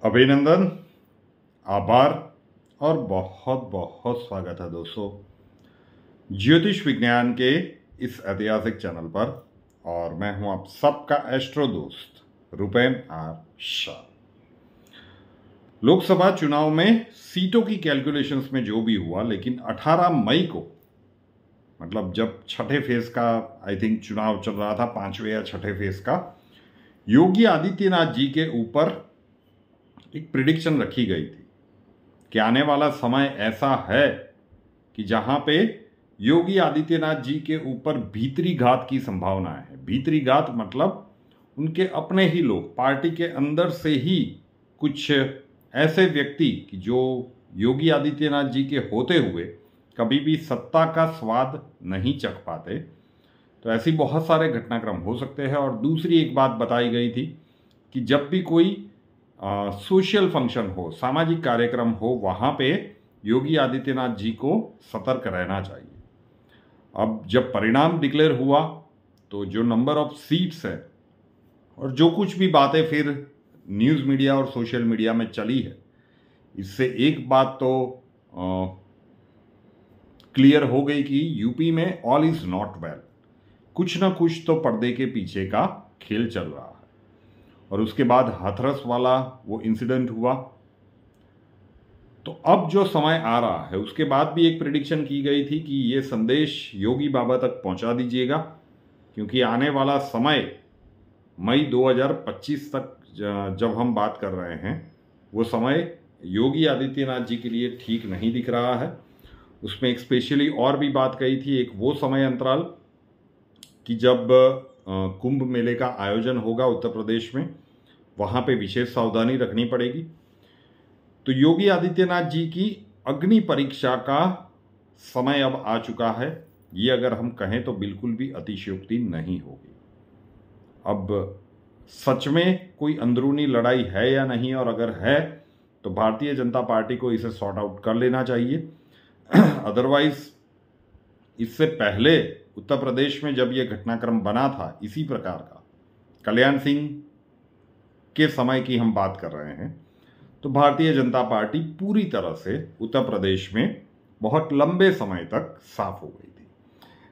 अभिनंदन, आभार और बहुत बहुत स्वागत है दोस्तों ज्योतिष विज्ञान के इस ऐतिहासिक चैनल पर। और मैं हूं आप सबका एस्ट्रो दोस्त रुपेन आर शाह। लोकसभा चुनाव में सीटों की कैलकुलेशंस में जो भी हुआ, लेकिन 18 मई को मतलब जब छठे फेज का आई थिंक चुनाव चल रहा था, पांचवें या छठे फेज का, योगी आदित्यनाथ जी के ऊपर एक प्रिडिक्शन रखी गई थी कि आने वाला समय ऐसा है कि जहां पे योगी आदित्यनाथ जी के ऊपर भीतरी घात की संभावनाएं है। भीतरी घात मतलब उनके अपने ही लोग, पार्टी के अंदर से ही कुछ ऐसे व्यक्ति कि जो योगी आदित्यनाथ जी के होते हुए कभी भी सत्ता का स्वाद नहीं चख पाते। तो ऐसी बहुत सारे घटनाक्रम हो सकते हैं। और दूसरी एक बात बताई गई थी कि जब भी कोई सोशल फंक्शन हो, सामाजिक कार्यक्रम हो, वहां पे योगी आदित्यनाथ जी को सतर्क रहना चाहिए। अब जब परिणाम डिक्लेयर हुआ तो जो नंबर ऑफ सीट्स है और जो कुछ भी बातें फिर न्यूज़ मीडिया और सोशल मीडिया में चली है, इससे एक बात तो क्लियर हो गई कि यूपी में ऑल इज नॉट वेल। कुछ ना कुछ तो पर्दे के पीछे का खेल चल रहा है। और उसके बाद हाथरस वाला वो इंसिडेंट हुआ। तो अब जो समय आ रहा है, उसके बाद भी एक प्रिडिक्शन की गई थी कि ये संदेश योगी बाबा तक पहुंचा दीजिएगा, क्योंकि आने वाला समय मई 2025 तक जब हम बात कर रहे हैं, वो समय योगी आदित्यनाथ जी के लिए ठीक नहीं दिख रहा है। उसमें एक स्पेशली और भी बात कही थी, एक वो समय अंतराल कि जब कुंभ मेले का आयोजन होगा उत्तर प्रदेश में, वहां पे विशेष सावधानी रखनी पड़ेगी। तो योगी आदित्यनाथ जी की अग्नि परीक्षा का समय अब आ चुका है। ये अगर हम कहें तो बिल्कुल भी अतिशयोक्ति नहीं होगी। अब सच में कोई अंदरूनी लड़ाई है या नहीं, और अगर है तो भारतीय जनता पार्टी को इसे सॉर्ट आउट कर लेना चाहिए। अदरवाइज इससे पहले उत्तर प्रदेश में जब यह घटनाक्रम बना था इसी प्रकार का, कल्याण सिंह के समय की हम बात कर रहे हैं, तो भारतीय जनता पार्टी पूरी तरह से उत्तर प्रदेश में बहुत लंबे समय तक साफ हो गई थी।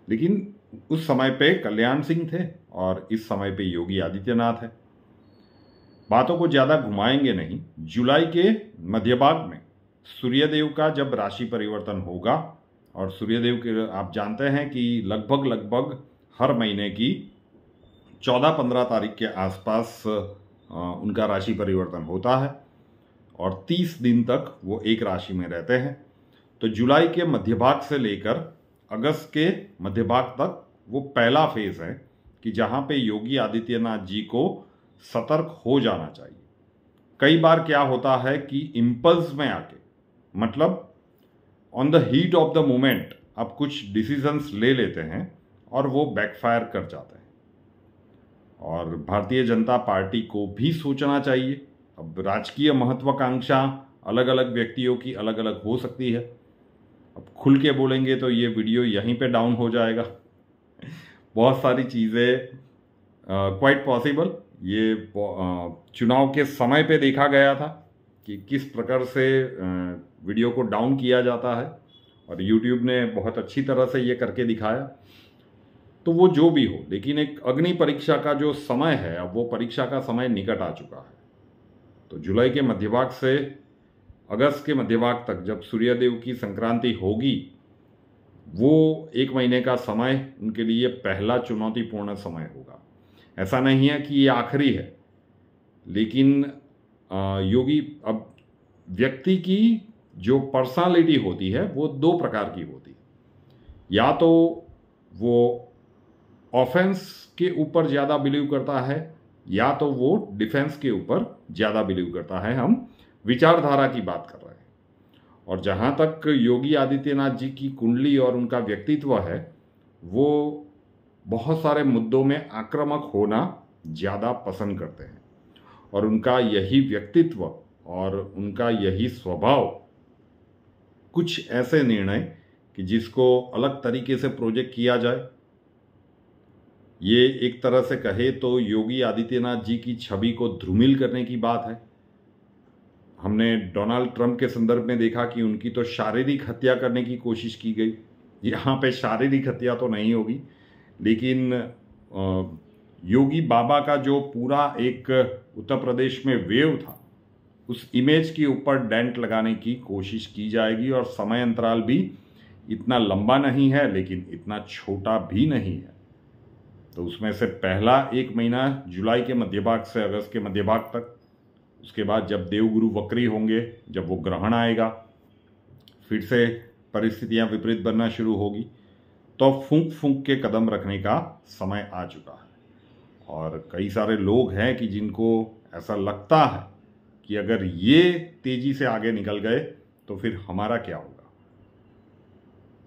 लेकिन उस समय पे कल्याण सिंह थे और इस समय पे योगी आदित्यनाथ है। बातों को ज्यादा घुमाएंगे नहीं। जुलाई के मध्य भाग में सूर्यदेव का जब राशि परिवर्तन होगा, और सूर्यदेव के आप जानते हैं कि लगभग हर महीने की 14-15 तारीख के आसपास उनका राशि परिवर्तन होता है और 30 दिन तक वो एक राशि में रहते हैं। तो जुलाई के मध्य भाग से लेकर अगस्त के मध्य भाग तक वो पहला फेज है कि जहां पे योगी आदित्यनाथ जी को सतर्क हो जाना चाहिए। कई बार क्या होता है कि इम्पल्स में आके, मतलब on the heat of the moment, आप कुछ डिसीजंस ले लेते हैं और वो बैकफायर कर जाते हैं। और भारतीय जनता पार्टी को भी सोचना चाहिए। अब राजकीय महत्वाकांक्षा अलग अलग व्यक्तियों की अलग अलग हो सकती है। अब खुल के बोलेंगे तो ये वीडियो यहीं पे डाउन हो जाएगा। बहुत सारी चीज़ें क्वाइट पॉसिबल ये चुनाव के समय पे देखा गया था कि किस प्रकार से वीडियो को डाउन किया जाता है, और यूट्यूब ने बहुत अच्छी तरह से ये करके दिखाया। तो वो जो भी हो, लेकिन एक अग्नि परीक्षा का जो समय है, अब वो परीक्षा का समय निकट आ चुका है। तो जुलाई के मध्य भाग से अगस्त के मध्य भाग तक जब सूर्यदेव की संक्रांति होगी, वो एक महीने का समय उनके लिए पहला चुनौतीपूर्ण समय होगा। ऐसा नहीं है कि ये आखिरी है, लेकिन योगी, अब व्यक्ति की जो पर्सनालिटी होती है वो दो प्रकार की होती है। या तो वो ऑफेंस के ऊपर ज़्यादा बिलीव करता है, या तो वो डिफेंस के ऊपर ज़्यादा बिलीव करता है। हम विचारधारा की बात कर रहे हैं। और जहाँ तक योगी आदित्यनाथ जी की कुंडली और उनका व्यक्तित्व है, वो बहुत सारे मुद्दों में आक्रामक होना ज़्यादा पसंद करते हैं। और उनका यही व्यक्तित्व और उनका यही स्वभाव कुछ ऐसे निर्णय कि जिसको अलग तरीके से प्रोजेक्ट किया जाए, ये एक तरह से कहे तो योगी आदित्यनाथ जी की छवि को धूमिल करने की बात है। हमने डोनाल्ड ट्रंप के संदर्भ में देखा कि उनकी तो शारीरिक हत्या करने की कोशिश की गई। यहाँ पे शारीरिक हत्या तो नहीं होगी, लेकिन योगी बाबा का जो पूरा एक उत्तर प्रदेश में वेव था, उस इमेज के ऊपर डेंट लगाने की कोशिश की जाएगी। और समय अंतराल भी इतना लंबा नहीं है, लेकिन इतना छोटा भी नहीं है। तो उसमें से पहला 1 महीना जुलाई के मध्य भाग से अगस्त के मध्य भाग तक, उसके बाद जब देवगुरु वक्री होंगे, जब वो ग्रहण आएगा, फिर से परिस्थितियां विपरीत बनना शुरू होगी, तो फूंक फूंक के कदम रखने का समय आ चुका है। और कई सारे लोग हैं कि जिनको ऐसा लगता है कि अगर ये तेजी से आगे निकल गए तो फिर हमारा क्या होगा।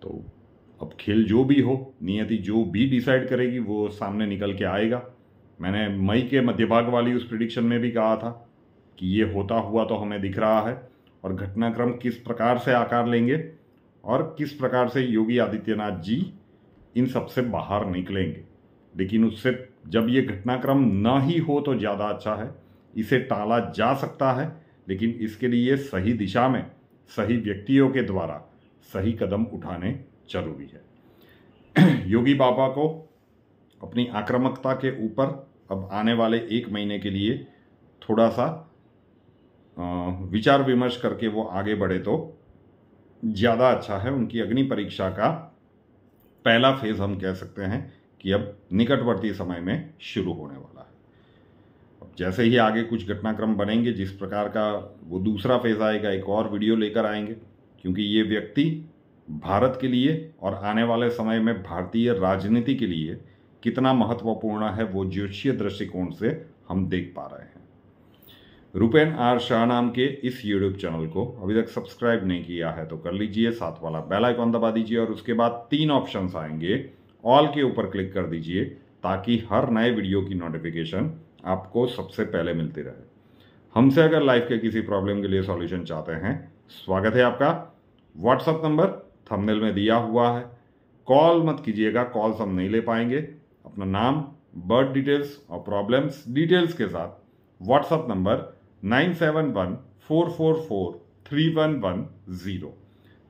तो अब खेल जो भी हो, नियति जो भी डिसाइड करेगी वो सामने निकल के आएगा। मैंने मई के मध्य भाग वाली उस प्रिडिक्शन में भी कहा था कि ये होता हुआ तो हमें दिख रहा है, और घटनाक्रम किस प्रकार से आकार लेंगे और किस प्रकार से योगी आदित्यनाथ जी इन सब से बाहर निकलेंगे। लेकिन उससे जब ये घटनाक्रम न ही हो तो ज़्यादा अच्छा है। इसे टाला जा सकता है, लेकिन इसके लिए सही दिशा में सही व्यक्तियों के द्वारा सही कदम उठाने जरूरी है। योगी बाबा को अपनी आक्रामकता के ऊपर अब आने वाले 1 महीने के लिए थोड़ा सा विचार विमर्श करके वो आगे बढ़े तो ज़्यादा अच्छा है। उनकी अग्नि परीक्षा का पहला फेज हम कह सकते हैं कि अब निकटवर्ती समय में शुरू होने वाला है। अब जैसे ही आगे कुछ घटनाक्रम बनेंगे, जिस प्रकार का वो दूसरा फेज आएगा, एक और वीडियो लेकर आएंगे, क्योंकि ये व्यक्ति भारत के लिए और आने वाले समय में भारतीय राजनीति के लिए कितना महत्वपूर्ण है वो ज्योतिषीय दृष्टिकोण से हम देख पा रहे हैं। रुपेन आर शाह नाम के इस यूट्यूब चैनल को अभी तक सब्सक्राइब नहीं किया है तो कर लीजिए, साथ वाला बेल आइकॉन दबा दीजिए और उसके बाद 3 ऑप्शंस आएंगे, ऑल के ऊपर क्लिक कर दीजिए ताकि हर नए वीडियो की नोटिफिकेशन आपको सबसे पहले मिलती रहे। हमसे अगर लाइफ के किसी प्रॉब्लम के लिए सॉल्यूशन चाहते हैं, स्वागत है आपका। व्हाट्सएप नंबर थंबनेल में दिया हुआ है। कॉल मत कीजिएगा, कॉल्स हम नहीं ले पाएंगे। अपना नाम, बर्थ डिटेल्स और प्रॉब्लम्स डिटेल्स के साथ व्हाट्सएप नंबर 9714443110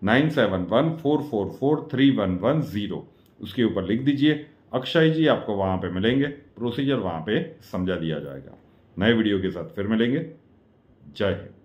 9714443110 उसके ऊपर लिख दीजिए। अक्षय जी आपको वहां पे मिलेंगे, प्रोसीजर वहां पे समझा दिया जाएगा। नए वीडियो के साथ फिर मिलेंगे। जय हिंद।